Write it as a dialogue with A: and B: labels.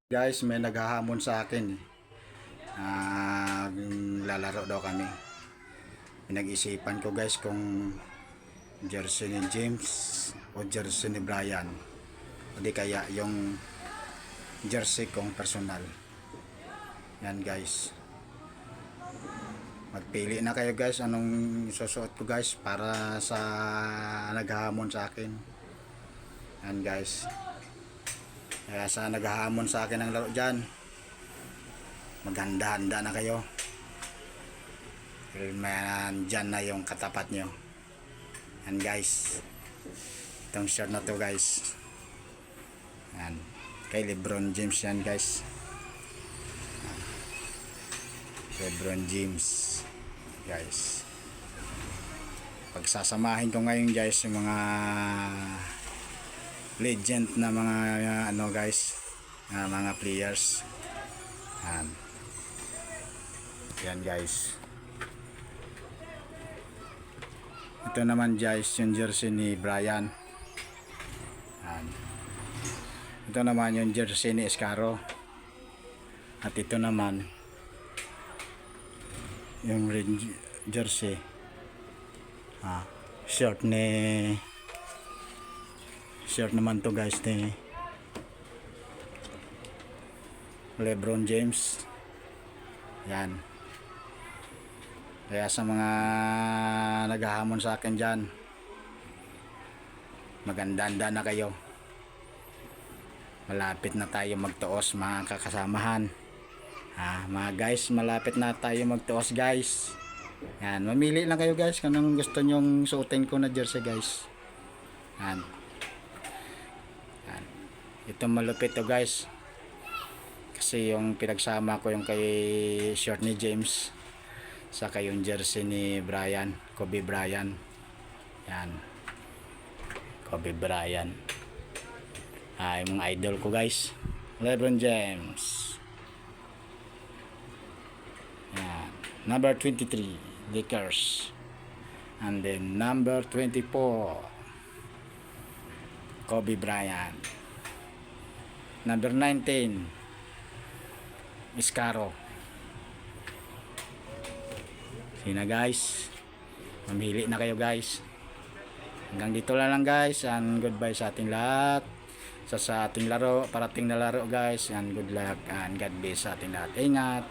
A: Guys, may naghahamon sa akin eh. Lalaro daw kami. Pinag-isipan ko guys kung jersey ni James o jersey ni Brian. O di kaya yung jersey kong personal. Yan guys. Magpili na kayo guys anong susuot ko guys para sa naghahamon sa akin. Yan guys. Kaya sa naghahamon sa akin ng laro dyan, maghanda-handa na kayo. Dyan na yung katapat nyo. Yan guys. Itong shirt na to guys. Yan. Kay Lebron James yan guys. Lebron James guys. Pagsasamahin ko ngayon guys yung mga legend na mga ano guys, mga players. Yan guys. Ito naman guys yung jersey ni Brian. Yan. Ito naman yung jersey ni Escaro. At ito naman yung red jersey, shirt naman to guys ni Lebron James. Yan. Kaya sa mga naghahamon sa akin dyan, maganda na kayo. Malapit na tayo magtuos mga kakasamahan. Mga guys, malapit na tayo magtuos guys. Yan, mamili lang kayo guys kung anong gusto nyong suotin ko na jersey guys. Yan. Ito malupit to guys. Kasi yung pinagsama ko yung kay shirt ni James saka yung jersey ni Brian, Kobe Bryant. Yan. Kobe Bryant. Yung mga idol ko guys. LeBron James. Yan. Number 23, Lakers. And then number 24, Kobe Bryant. Number 19, Escaro. Sina guys, mamili na kayo guys. Hanggang dito lang guys, and goodbye sa ating lahat. Sa ating laro, parating na laro guys, and good luck and God bless sa ating lahat. Ingat.